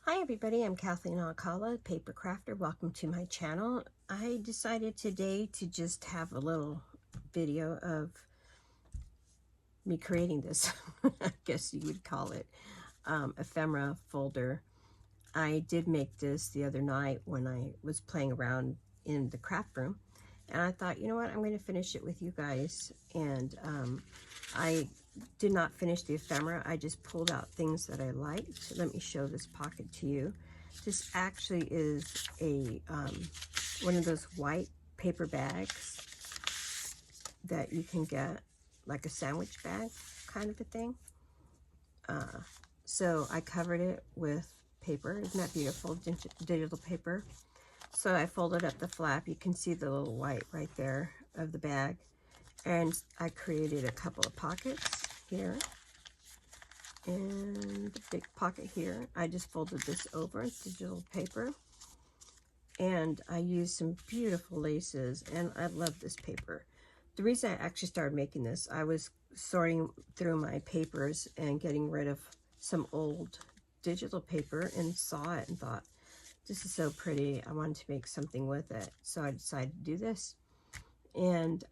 Hi everybody, I'm Kathleen Alcala, paper crafter. Welcome to my channel. I decided today to just have a little video of me creating this, I guess you would call it, ephemera folder. I did make this the other night when I was playing around in the craft room, and I thought, you know what, I'm going to finish it with you guys. And I did not finish the ephemera. I just pulled out things that I liked. Let me show this pocket to you. This actually is a one of those white paper bags that you can get, like a sandwich bag kind of a thing. So I covered it with paper. Isn't that beautiful? Digital paper. So I folded up the flap. You can see the little white right there of the bag. And I created a couple of pockets here. And the big pocket here. I just folded this over, digital paper. And I used some beautiful laces, and I love this paper. The reason I actually started making this, I was sorting through my papers and getting rid of some old digital paper and saw it and thought, this is so pretty. I wanted to make something with it. So I decided to do this. And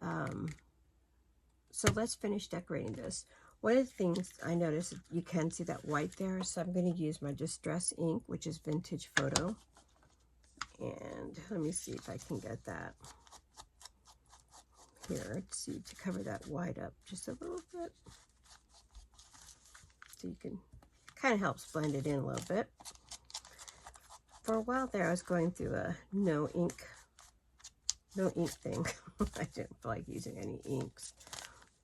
so let's finish decorating this. One of the things I noticed, you can see that white there, so I'm going to use my Distress ink, which is Vintage Photo. And let me see if I can get that here to cover that white up just a little bit. So you can kind of helps blend it in a little bit. For a while there, I was going through a no ink thing. I didn't feel like using any inks.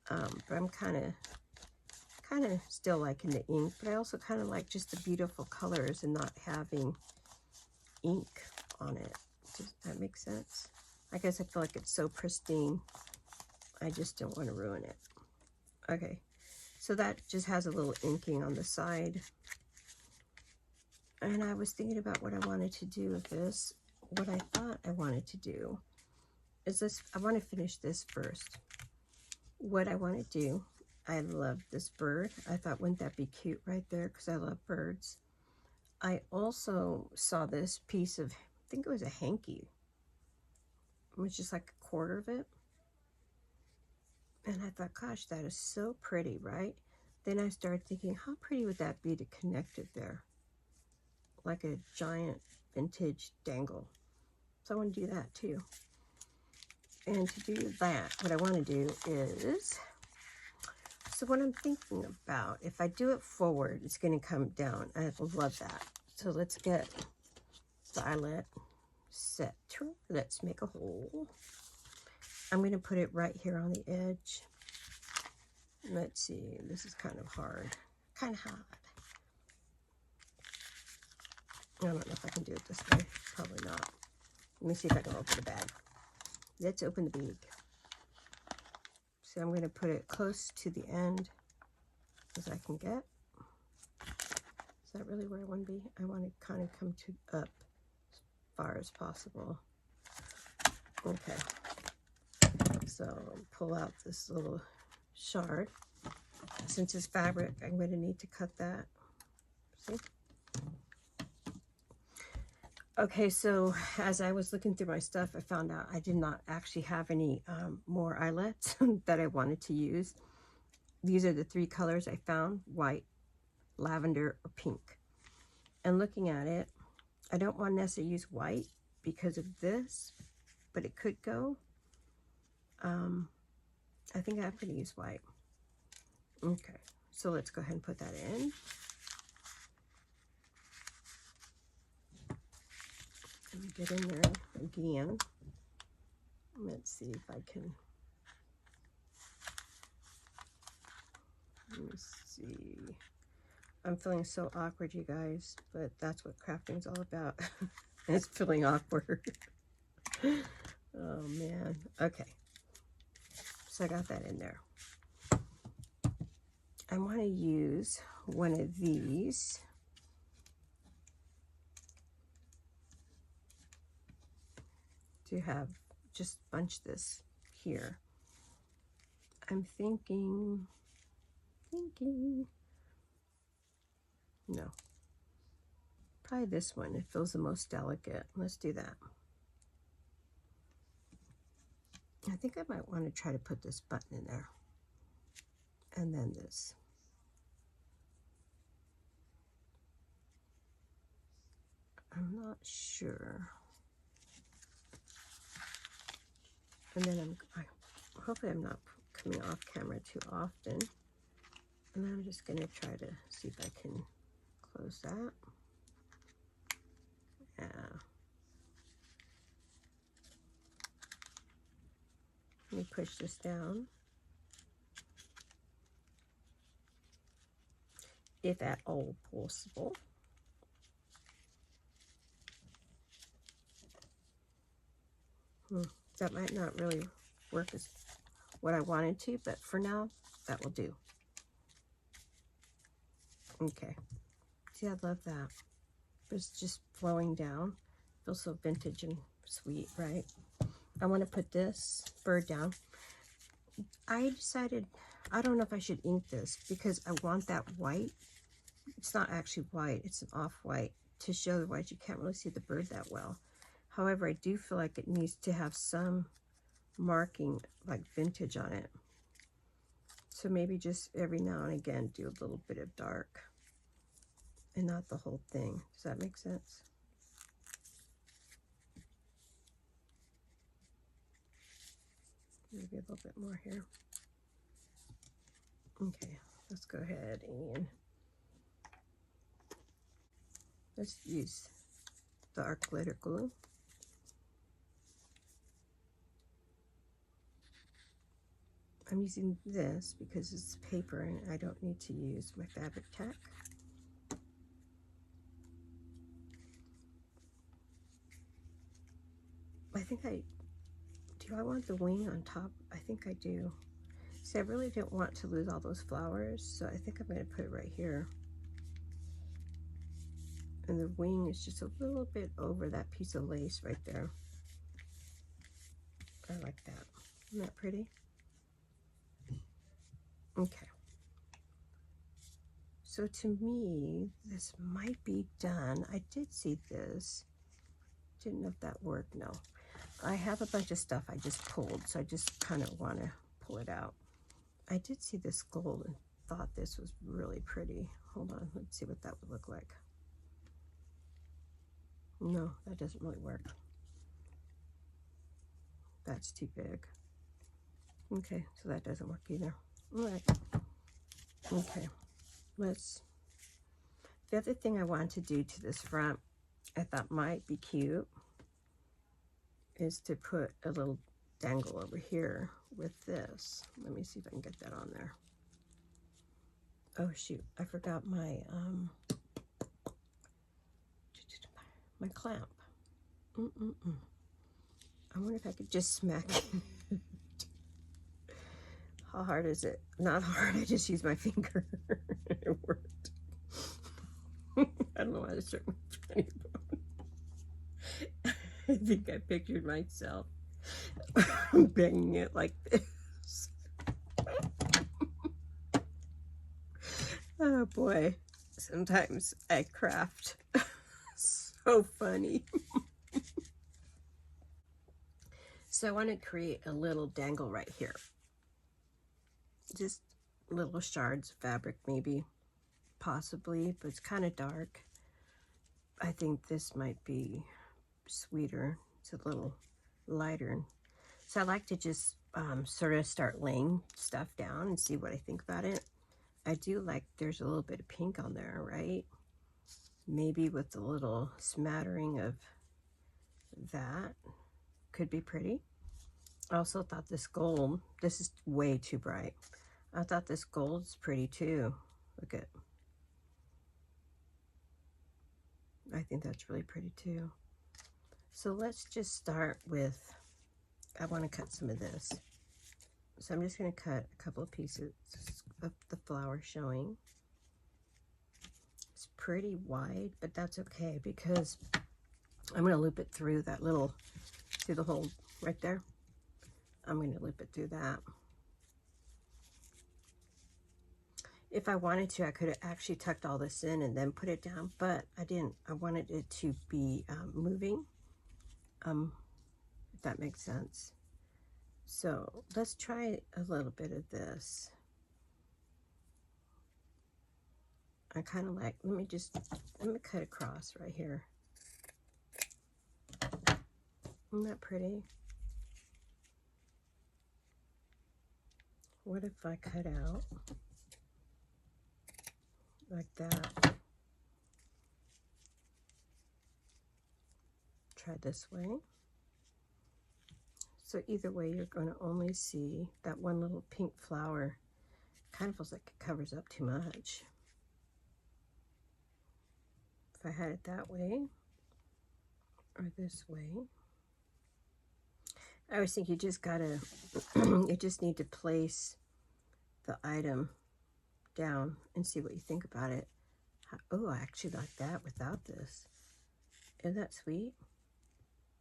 But I'm kind of still liking the ink, but I also kind of like just the beautiful colors and not having ink on it. Does that make sense? I guess I feel like it's so pristine. I just don't want to ruin it. Okay, so that just has a little inking on the side. And I was thinking about what I wanted to do with this. What I thought I wanted to do is this. I want to finish this first. What I want to do, I love this bird. I thought, wouldn't that be cute right there? Because I love birds. I also saw this piece of, I think it was a hanky. It was just like a quarter of it. And I thought, gosh, that is so pretty, right? Then I started thinking, how pretty would that be to connect it there? Like a giant vintage dangle. So I want to do that too. And to do that, what I want to do is, so what I'm thinking about, if I do it forward, it's going to come down. I love that. So let's get the eyelet set. Let's make a hole. I'm going to put it right here on the edge. Let's see, this is kind of hard, kind of hot. I don't know if I can do it this way, probably not. Let me see if I can open the bag. Let's open the bag. So I'm going to put it close to the end as I can get. Is that really where I want to be? I want to kind of come to up as far as possible. Okay. So pull out this little shard. Since it's fabric, I'm going to need to cut that. See? Okay, so as I was looking through my stuff, I found out I did not actually have any more eyelets that I wanted to use. These are the three colors I found: white, lavender, or pink. And looking at it, I don't want to necessarily use white because of this, but it could go. I think I'm going to use white. Okay, so let's go ahead and put that in. Let me get in there again. Let's see if I can. Let me see. I'm feeling so awkward, you guys, but that's what crafting's all about. It's feeling awkward. Oh man. Okay. So I got that in there. I want to use one of these. To have just bunch this here. I'm thinking, no, try this one. It feels the most delicate. Let's do that. I think I might want to try to put this button in there. And then this. I'm not sure. And then hopefully I'm not coming off camera too often. And I'm just going to try to see if I can close that. Yeah. Let me push this down. If at all possible. That might not really work as what I wanted to, but for now, that will do. Okay. See, I love that. It's just flowing down. Feels so vintage and sweet, right? I want to put this bird down. I decided, I don't know if I should ink this because I want that white. It's not actually white, it's an off-white. To show the white, you can't really see the bird that well. However, I do feel like it needs to have some marking, like vintage on it. So maybe just every now and again do a little bit of dark and not the whole thing. Does that make sense? Maybe a little bit more here. Okay, let's go ahead and let's use the dark glitter glue. I'm using this because it's paper and I don't need to use my fabric tack. I think do I want the wing on top? I think I do. See, I really didn't want to lose all those flowers, so I think I'm going to put it right here. And the wing is just a little bit over that piece of lace right there. I like that. Isn't that pretty? Okay. So to me, this might be done. I did see this. Didn't know if that worked. No. I have a bunch of stuff I just pulled, so I just kind of want to pull it out. I did see this gold and thought this was really pretty. Hold on, let's see what that would look like. No, that doesn't really work. That's too big. Okay, so that doesn't work either. All right. Okay, the other thing I wanted to do to this front, I thought might be cute, is to put a little dangle over here with this. Let me see if I can get that on there. Oh shoot, I forgot my my clamp. I wonder if I could just smack it. How hard is it? Not hard, I just used my finger. It worked. I don't know how to start my funny bone. I think I pictured myself banging it like this. Oh boy, sometimes I craft. So funny. So I want to create a little dangle right here. Just little shards of fabric maybe, possibly, but it's kind of dark. I think this might be sweeter. It's a little lighter. So I like to just sort of start laying stuff down and see what I think about it. I do like there's a little bit of pink on there, right? Maybe with a little smattering of that could be pretty. I also thought this gold, this is way too bright. I thought this gold's pretty too. Look at, I think that's really pretty too. So let's just start with, I want to cut some of this. So I'm just going to cut a couple of pieces of the flower showing. It's pretty wide, but that's okay because I'm going to loop it through that little, see the hole right there? I'm going to loop it through that. If I wanted to, I could have actually tucked all this in and then put it down, but I didn't. I wanted it to be moving, if that makes sense. So let's try a little bit of this. I kind of like, let me cut across right here. Isn't that pretty? What if I cut out like that? Try this way. So either way, you're going to only see that one little pink flower. Kind of feels like it covers up too much. If I had it that way or this way, I always think you just gotta, you just need to place the item down and see what you think about it. Oh, I actually like that without this. Isn't that sweet?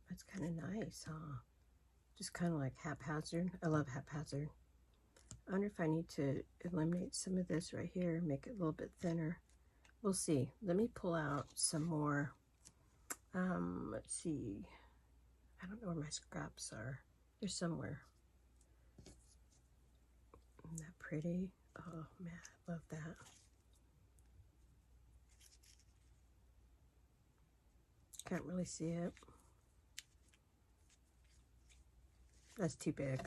That's kind of nice, huh? Just kind of like haphazard. I love haphazard. I wonder if I need to eliminate some of this right here, make it a little bit thinner. We'll see. Let me pull out some more. Let's see. I don't know where my scraps are. They're somewhere. Isn't that pretty? Oh man, I love that. Can't really see it. That's too big.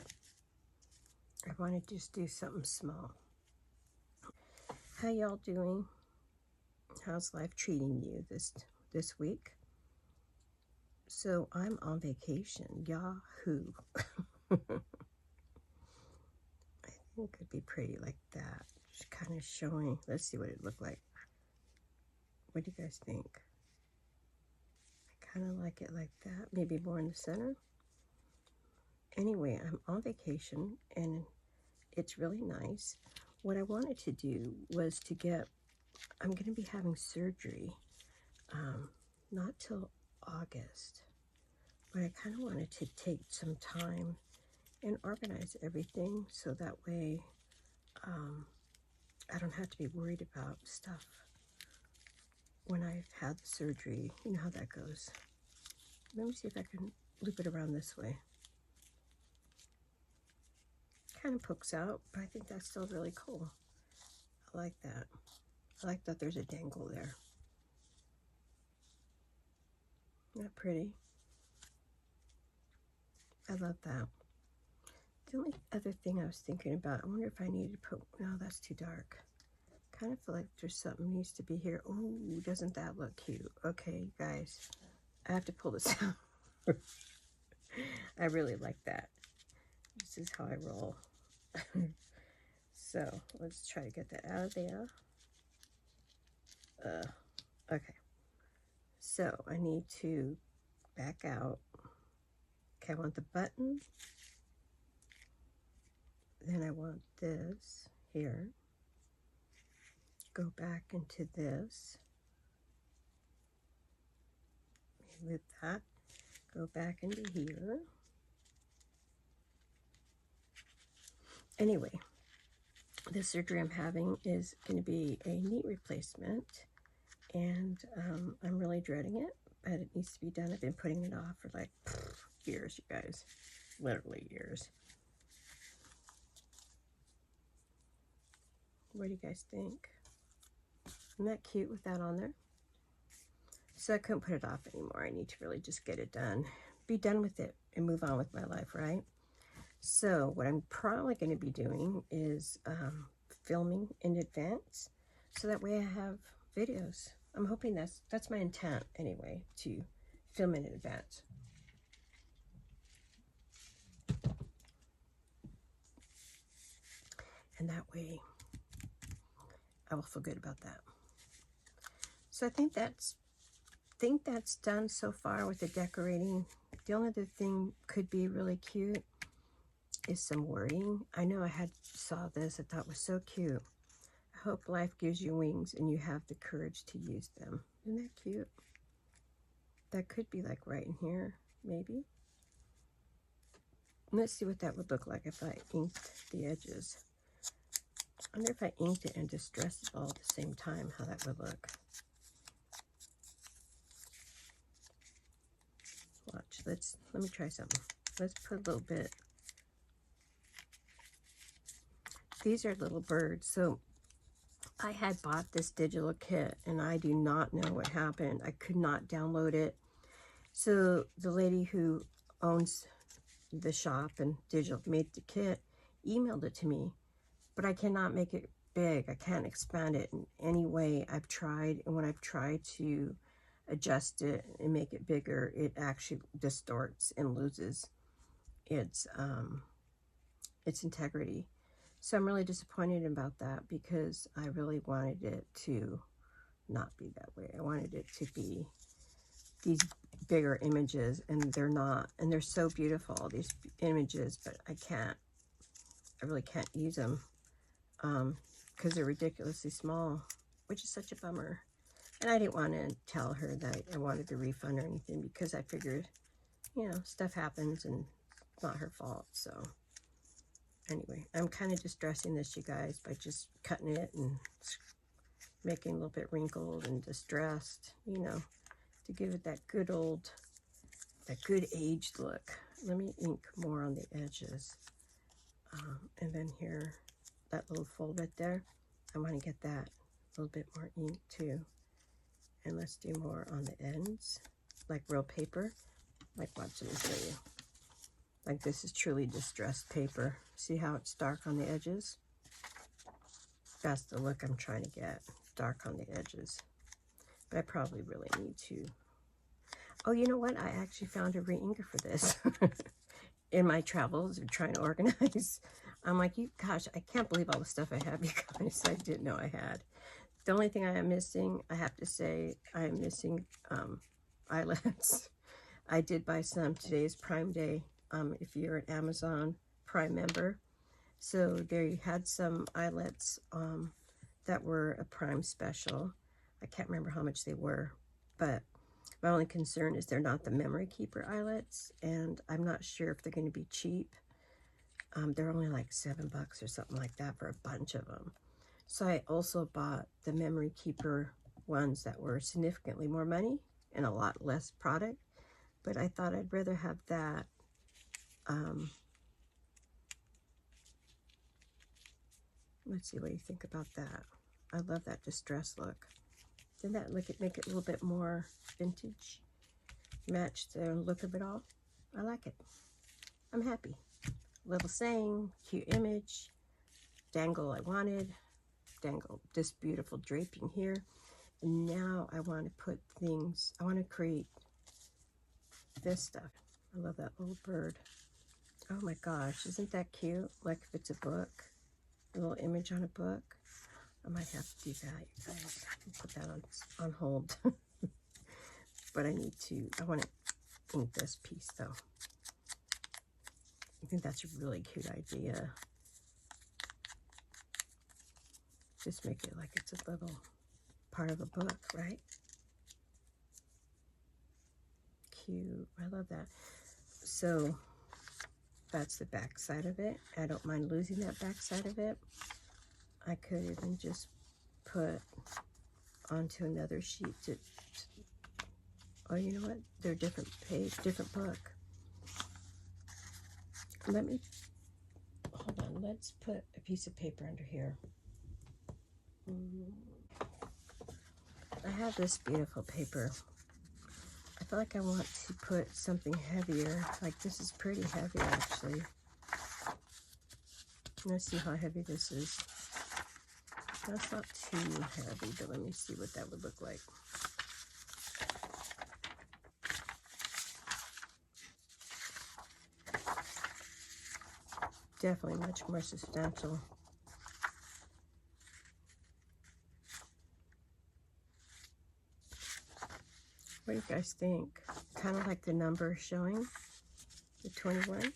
I want to just do something small. How y'all doing? How's life treating you this week? So I'm on vacation. Yahoo! I think it'd be pretty like that. Just kind of showing. Let's see what it looked like. What do you guys think? I kind of like it like that. Maybe more in the center. Anyway, I'm on vacation and it's really nice. What I wanted to do was to get, I'm going to be having surgery, not till August, but I kind of wanted to take some time and organize everything so that way I don't have to be worried about stuff when I've had the surgery. You know how that goes. Let me see if I can loop it around this way. Kind of pokes out, but I think that's still really cool. I like that. I like that there's a dangle there. Isn't that pretty? I love that. The only other thing I was thinking about, I wonder if I need to put, no, that's too dark. Kind of feel like there's something needs to be here. Oh, doesn't that look cute? Okay, guys, I have to pull this out. I really like that. This is how I roll. So let's try to get that out of there. Okay. So I need to back out. Okay, I want the button. Then I want this here. Go back into this. With that, go back into here. Anyway, the surgery I'm having is going to be a knee replacement, and I'm really dreading it, but it needs to be done. I've been putting it off for like years, you guys, literally years. What do you guys think? Isn't that cute with that on there? So I couldn't put it off anymore. I need to really just get it done, be done with it, and move on with my life, right? So what I'm probably going to be doing is filming in advance, so that way I have videos. I'm hoping that's my intent anyway, to film in advance. And that way I will feel good about that. So I think that's done so far with the decorating. The only other thing could be really cute is some wording. I know I saw this, I thought was so cute. I hope life gives you wings and you have the courage to use them. Isn't that cute? That could be like right in here, maybe. Let's see what that would look like if I inked the edges. I wonder if I inked it and distressed it all at the same time, how that would look. Watch, let me try something. Let's put a little bit. These are little birds. So I had bought this digital kit and I do not know what happened. I could not download it. So the lady who owns the shop and digital made the kit emailed it to me, but I cannot make it big. I can't expand it in any way. I've tried, and when I've tried to adjust it and make it bigger, it actually distorts and loses its integrity. So I'm really disappointed about that because I really wanted it to not be that way. I wanted it to be these bigger images, and they're not, and they're so beautiful, these images, but I really can't use them because they're ridiculously small, which is such a bummer. And I didn't want to tell her that I wanted a refund or anything because I figured, you know, stuff happens and it's not her fault. So anyway, I'm kind of distressing this, you guys, by just cutting it and making it a little bit wrinkled and distressed, you know, to give it that good aged look. Let me ink more on the edges. And then here, that little fold right there, I want to get that a little bit more ink too. And let's do more on the ends, like real paper. Like, watch, let me show you. Like, this is truly distressed paper. See how it's dark on the edges? That's the look I'm trying to get, dark on the edges. But I probably really need to. Oh, you know what? I actually found a re-inker for this. In my travels of trying to organize. I'm like, gosh, I can't believe all the stuff I have, you guys. I didn't know I had. The only thing I am missing, I have to say, I am missing eyelets. I did buy some. Today is Prime Day, if you're an Amazon Prime member. So they had some eyelets that were a Prime special. I can't remember how much they were, but my only concern is they're not the memory keeper eyelets, and I'm not sure if they're going to be cheap. They're only like $7 or something like that for a bunch of them. So I also bought the memory keeper ones that were significantly more money and a lot less product, but I thought I'd rather have that. Let's see what you think about that. I love that distressed look. Didn't that make it a little bit more vintage? Match the look of it all. I like it. I'm happy. Little saying, cute image, dangle I wanted, dangle this beautiful draping here. And now I want to put things, I want to create this stuff. I love that little bird. Oh my gosh, isn't that cute? Like if it's a book, a little image on a book. I might have to do that, you guys. I'll put that on hold. But I want to ink this piece though. I think that's a really cute idea. Just make it like it's a little part of a book, right? Cute. I love that. So that's the back side of it. I don't mind losing that back side of it. I could even just put onto another sheet oh, you know what? They're different page, different book. Let me, hold on, let's put a piece of paper under here. I have this beautiful paper. I feel like I want to put something heavier. Like this is pretty heavy actually. Let's see how heavy this is. That's not too heavy, but let me see what that would look like. Definitely much more substantial. What do you guys think? Kind of like the number showing, the 21.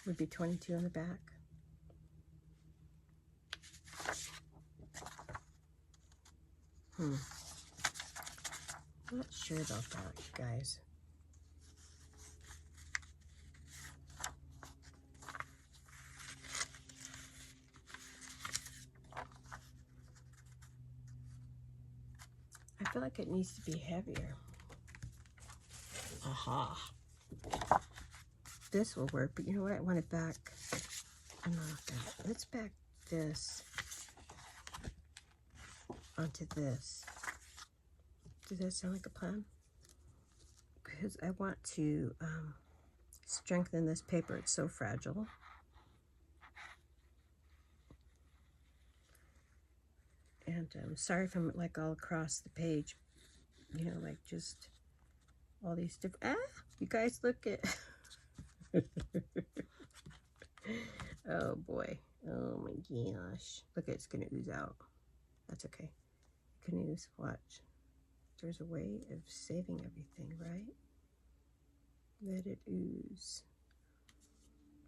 Would be 22 on the back. I'm not sure about that, you guys. feel like it needs to be heavier. Aha. This will work, but you know what? I want it back. No, let's back this onto this. Does that sound like a plan? Because I want to strengthen this paper. It's so fragile. And sorry if I'm like all across the page, you know, like just all these different, you guys look at, oh boy, oh my gosh, look, it's gonna ooze out. That's okay, it can ooze, watch. There's a way of saving everything, right? Let it ooze.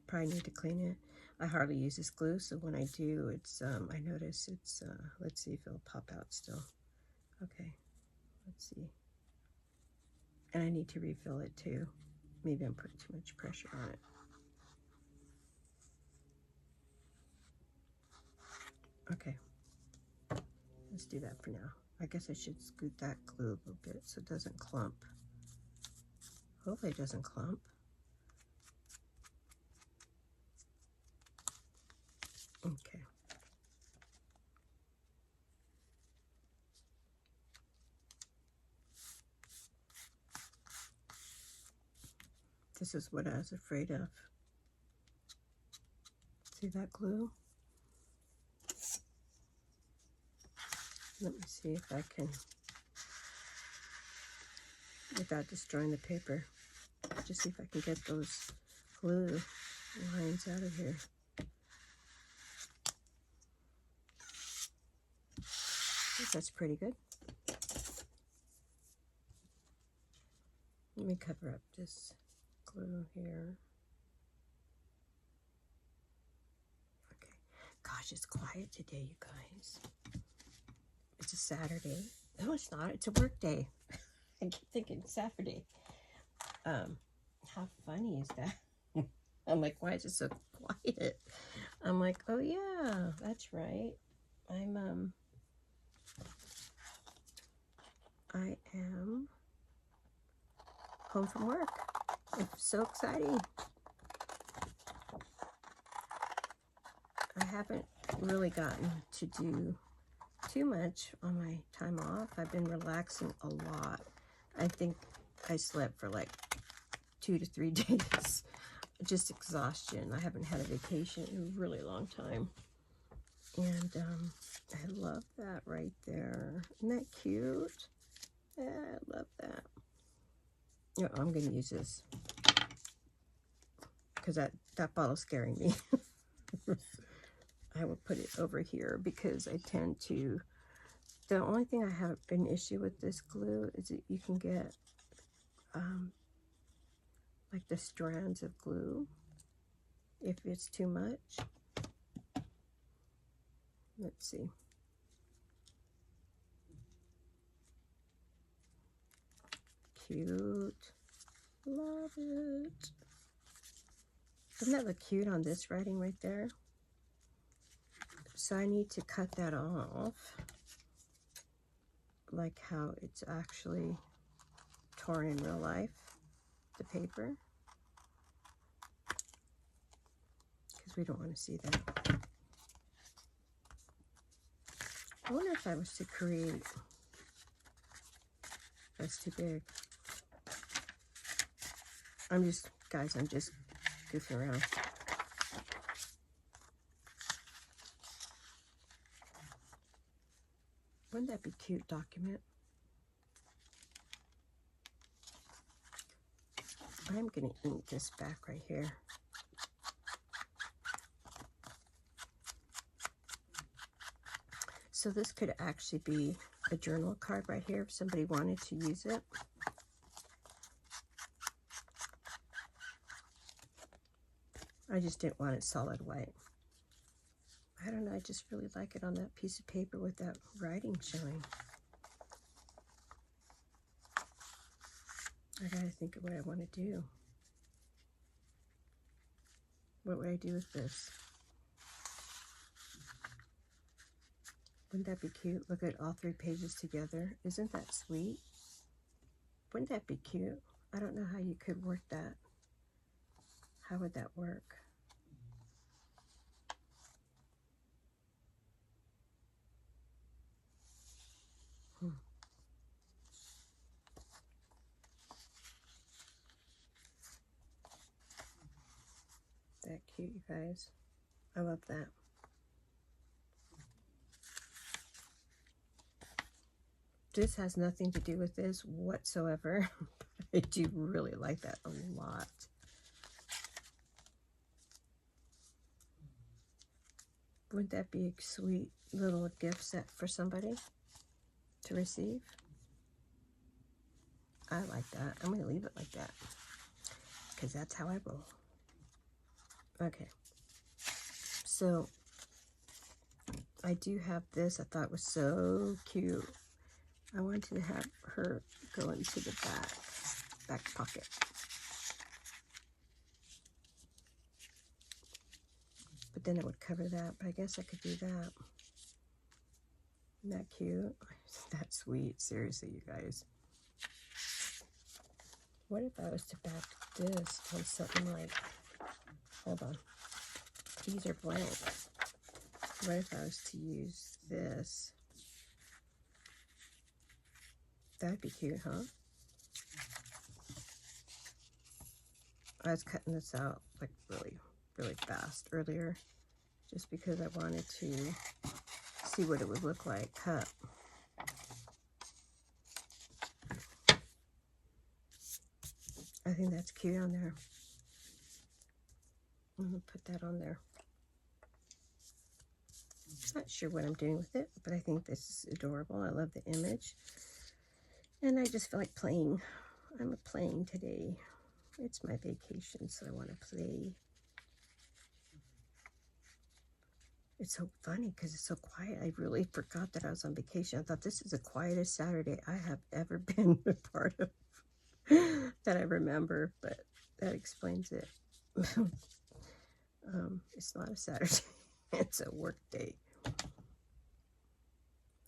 Probably need to clean it. I hardly use this glue, so when I do, it's, I notice it's, let's see if it'll pop out still. Okay, let's see. And I need to refill it too. Maybe I'm putting too much pressure on it. Okay, let's do that for now. I guess I should scoot that glue a little bit so it doesn't clump. Hopefully it doesn't clump. Okay. This is what I was afraid of. See that glue? Let me see if I can, without destroying the paper, just see if I can get those glue lines out of here. I think that's pretty good. Let me cover up this glue here. Okay. Gosh, it's quiet today, you guys. It's a Saturday. No, it's not. It's a work day. I keep thinking Saturday. How funny is that? I'm like, why is it so quiet? I'm like, oh yeah, that's right. I am home from work. It's so exciting. I haven't really gotten to do too much on my time off. I've been relaxing a lot. I think I slept for like 2 to 3 days. Just exhaustion. I haven't had a vacation in a really long time. And I love that right there. Isn't that cute? Yeah, I love that. Oh, I'm going to use this because that bottle's scaring me. I will put it over here because I tend to, the only thing I have an issue with this glue is that you can get like the strands of glue if it's too much. Let's see. Cute. Love it. Doesn't that look cute on this writing right there? So I need to cut that off, like how it's actually torn in real life, the paper, because we don't want to see that. I wonder if I was to create, that's too big. I'm just goofing around. Wouldn't that be cute, document? I'm going to ink this back right here. So this could actually be a journal card right here if somebody wanted to use it. I just didn't want it solid white. I don't know, I just really like it on that piece of paper with that writing showing. I gotta think of what I want to do. What would I do with this? Wouldn't that be cute? Look at all 3 pages together. Isn't that sweet? Wouldn't that be cute? I don't know how you could work that. How would that work? That cute, you guys. I love that. This has nothing to do with this whatsoever. I do really like that a lot. Wouldn't that be a sweet little gift set for somebody to receive? I like that. I'm going to leave it like that because that's how I roll. Okay. So I do have this. I thought it was so cute. I wanted to have her go into the back pocket. But then it would cover that. But I guess I could do that. Isn't that cute? That's sweet. Seriously, you guys. What if I was to back this on something like, hold on, these are blank. What if I was to use this? That'd be cute, huh? I was cutting this out like really fast earlier just because I wanted to see what it would look like cut. I think that's cute on there. I'm going to put that on there. Not sure what I'm doing with it, but I think this is adorable. I love the image. And I just feel like playing. I'm playing today. It's my vacation, so I want to play. It's so funny because it's so quiet. I really forgot that I was on vacation. I thought this is the quietest Saturday I have ever been a part of that I remember, but that explains it. It's not a Saturday. It's a work day.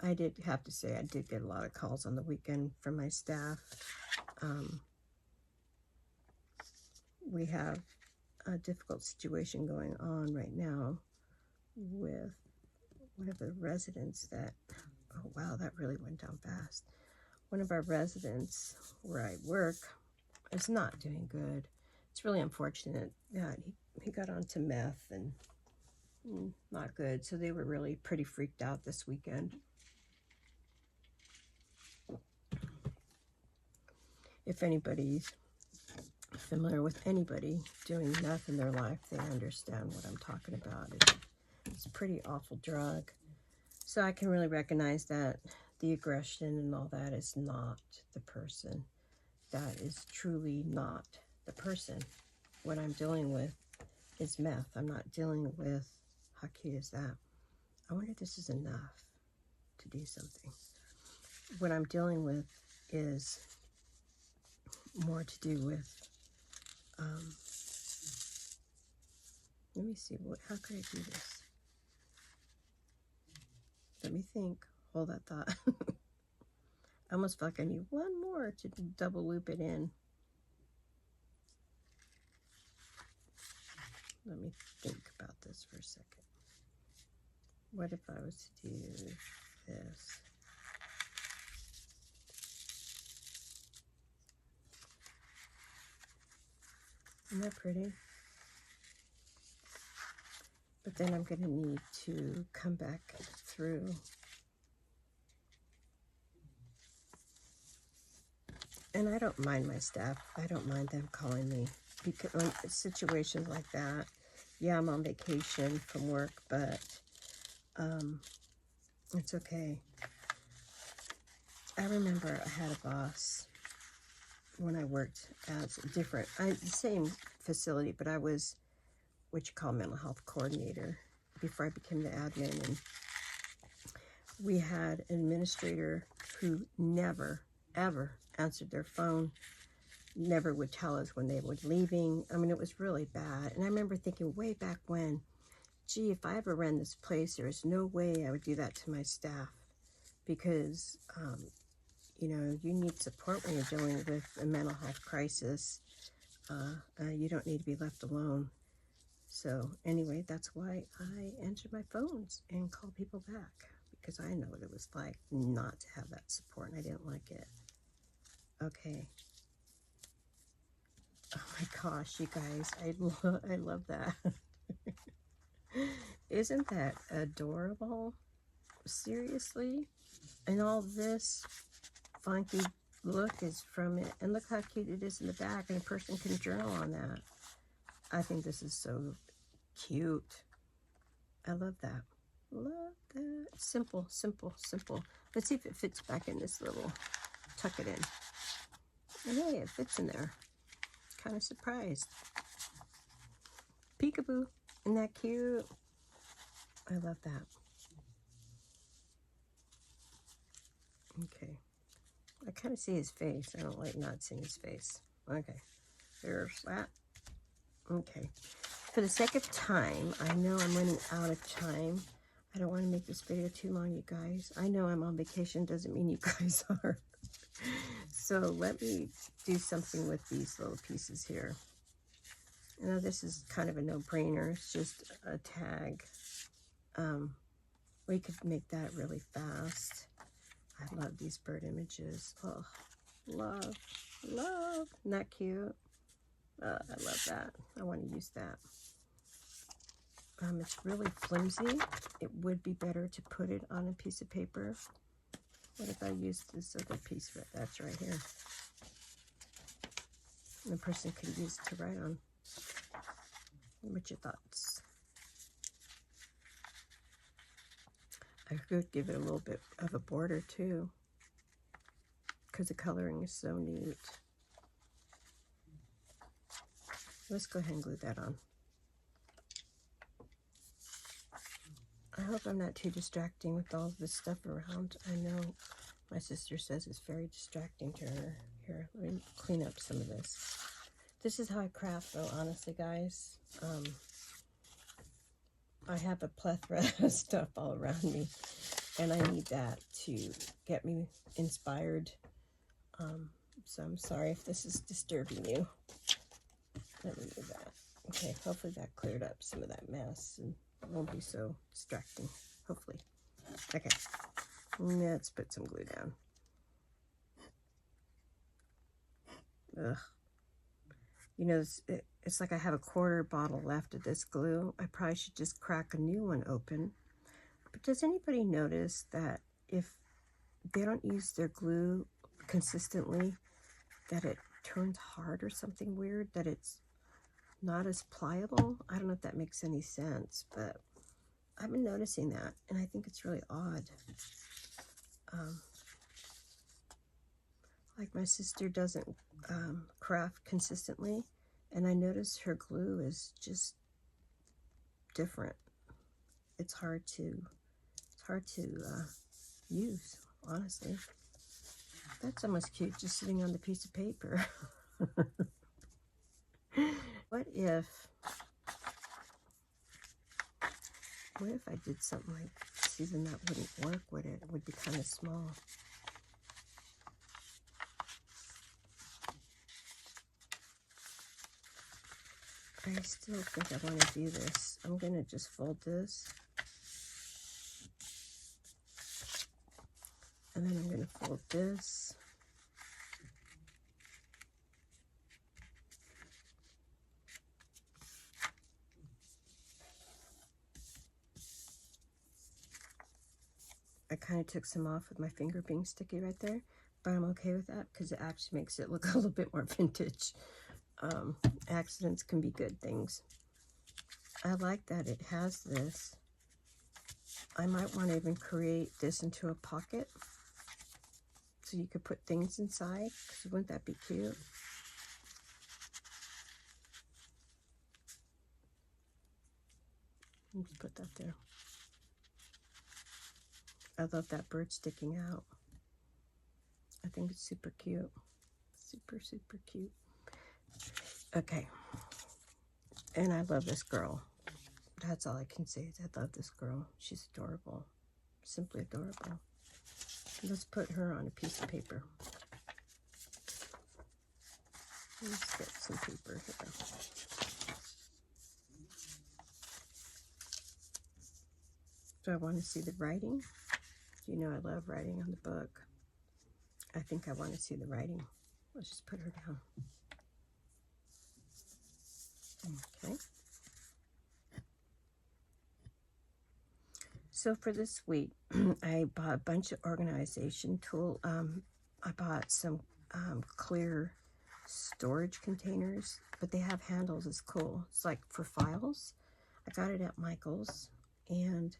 I did have to say I did get a lot of calls on the weekend from my staff. We have a difficult situation going on right now with one of the residents that, oh wow, that really went down fast. One of our residents where I work is not doing good. It's really unfortunate that he got onto meth and not good. So they were really pretty freaked out this weekend. If anybody's familiar with anybody doing meth in their life, they understand what I'm talking about. It's a pretty awful drug. So I can really recognize that the aggression and all that is not the person. That is truly not the person. What I'm dealing with is meth. I'm not dealing with, how cute is that? I wonder if this is enough to do something. What I'm dealing with is more to do with, let me see, how could I do this? Let me think. Hold that thought. I almost feel like I need one more to double loop it in. Let me think about this for a second. What if I was to do this? Isn't that pretty? But then I'm going to need to come back through. And I don't mind my staff. I don't mind them calling me. Because when situations like that, yeah, I'm on vacation from work, but it's okay. I remember I had a boss when I worked as the same facility, but I was what you call mental health coordinator before I became the admin. And we had an administrator who never, ever answered their phone, never would tell us when they were leaving. I mean, it was really bad. And I remember thinking way back when, gee, if I ever ran this place, there is no way I would do that to my staff, because, you know, you need support when you're dealing with a mental health crisis. You don't need to be left alone. So anyway, that's why I answer my phones and call people back, because I know what it was like not to have that support, and I didn't like it. Okay. Oh my gosh, you guys, I love that. Isn't that adorable? Seriously? And all this funky look is from it. And look how cute it is in the back, and a person can journal on that. I think this is so cute. I love that. Love that. Simple, simple, simple. Let's see if it fits back in this little, tuck it in. And hey, it fits in there. Kind of surprised. Peekaboo. Isn't that cute? I love that. Okay. I kind of see his face. I don't like not seeing his face. Okay. There's that. Okay. For the sake of time, I know I'm running out of time. I don't want to make this video too long, you guys. I know I'm on vacation. Doesn't mean you guys are. So let me do something with these little pieces here. I know this is kind of a no-brainer. It's just a tag. We could make that really fast. I love these bird images. Oh, love, love. Isn't that cute? I love that. I want to use that. It's really flimsy. It would be better to put it on a piece of paper. What if I use this other piece? That's right here. And the person could use it to write on. What's your thoughts? I could give it a little bit of a border too, because the coloring is so neat. Let's go ahead and glue that on. I hope I'm not too distracting with all this stuff around. I know my sister says it's very distracting to her. Here, let me clean up some of this. This is how I craft, though, honestly, guys. I have a plethora of stuff all around me, and I need that to get me inspired. So I'm sorry if this is disturbing you. Let me do that. Okay, hopefully that cleared up some of that mess and won't be so distracting, hopefully. Okay, let's put some glue down. Ugh. You know, it's like I have a quarter bottle left of this glue. I probably should just crack a new one open. But does anybody notice that if they don't use their glue consistently, that it turns hard or something weird, that it's not as pliable? I don't know if that makes any sense, but I've been noticing that, and I think it's really odd. Like my sister doesn't craft consistently, and I notice her glue is just different. It's hard to use, honestly. That's almost cute, just sitting on the piece of paper. What if I did something like this? Even that wouldn't work, would it? It would be kind of small. I still think I want to do this. I'm going to just fold this. And then I'm going to fold this. I kind of took some off with my finger being sticky right there, but I'm okay with that because it actually makes it look a little bit more vintage. Accidents can be good things. I like that it has this. I might want to even create this into a pocket so you could put things inside, because wouldn't that be cute? Let's put that there. I love that bird sticking out. I think it's super cute. Super, super cute. Okay. And I love this girl. That's all I can say is I love this girl. She's adorable. Simply adorable. Let's put her on a piece of paper. Let's get some paper here. Do I want to see the writing? You know I love writing on the book. I think I want to see the writing. Let's just put her down. Okay. So for this week, I bought a bunch of organization tool. I bought some clear storage containers, but they have handles. It's cool. It's like for files. I got it at Michael's, and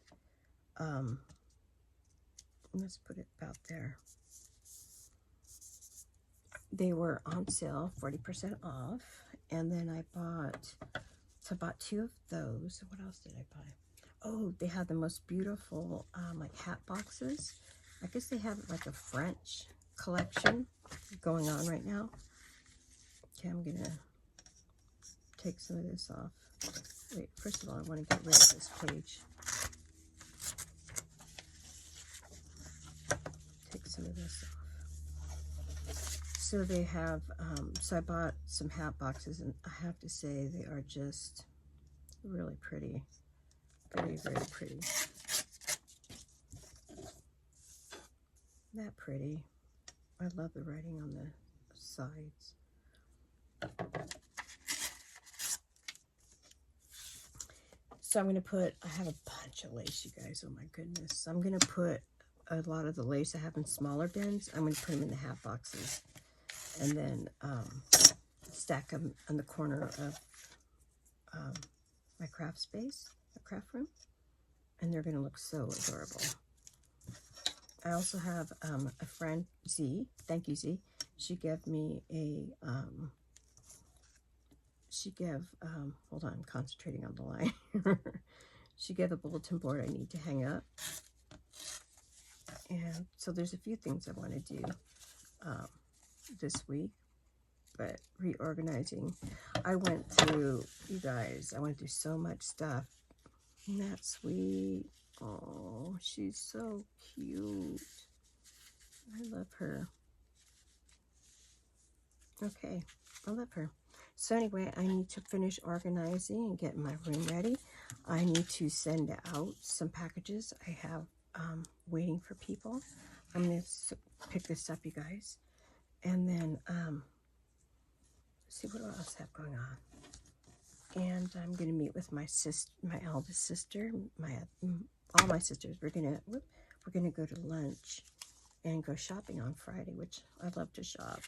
let's put it about there. They were on sale, 40% off, and then I bought 2 of those. What else did I buy? Oh, they have the most beautiful like hat boxes. I guess they have like a French collection going on right now. Okay, I'm gonna take some of this off. Wait, first of all, I want to get rid of this page. Take some of this off. So they have, so I bought some hat boxes, and I have to say they are just really pretty. Very, very pretty. That pretty. I love the writing on the sides. So I'm going to put, I have a bunch of lace, you guys. Oh my goodness. So I'm going to put a lot of the lace I have in smaller bins. I'm going to put them in the hat boxes. And then stack them in the corner of my craft space, the craft room. And they're going to look so adorable. I also have a friend, Z. Thank you, Z. She gave me a, hold on, I'm concentrating on the line. She gave a bulletin board I need to hang up. And so there's a few things I want to do this week. But reorganizing, I went through, you guys, I went through so much stuff. Isn't that sweet? Oh, she's so cute. I love her. Okay, I love her. So anyway, I need to finish organizing and get my room ready. I need to send out some packages I have waiting for people. I'm going to pick this up, you guys. And then, see what else I have going on. And I'm going to meet with my eldest sister, all my sisters. We're gonna go to lunch and go shopping on Friday, which I love to shop.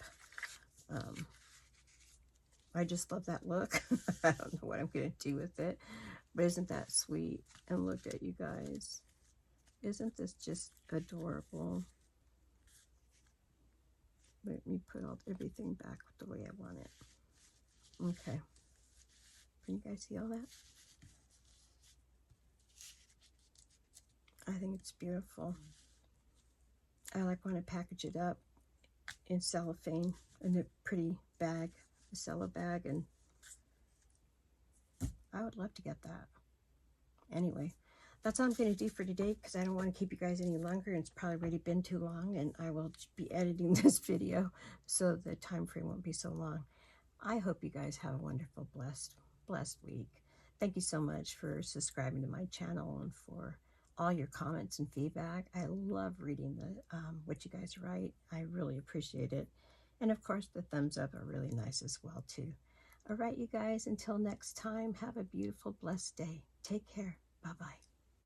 I just love that look. I don't know what I'm going to do with it, but isn't that sweet? And look at you guys. Isn't this just adorable? Let me put everything back the way I want it. Okay. Can you guys see all that? I think it's beautiful. I want to package it up in cellophane in a pretty bag, a cello bag, and I would love to get that. Anyway, that's all I'm going to do for today because I don't want to keep you guys any longer. It's probably already been too long, and I will be editing this video so the time frame won't be so long. I hope you guys have a wonderful, blessed week. Thank you so much for subscribing to my channel and for all your comments and feedback. I love reading what you guys write. I really appreciate it. And of course, the thumbs up are really nice as well, too. All right, you guys, until next time, have a beautiful, blessed day. Take care. Bye-bye.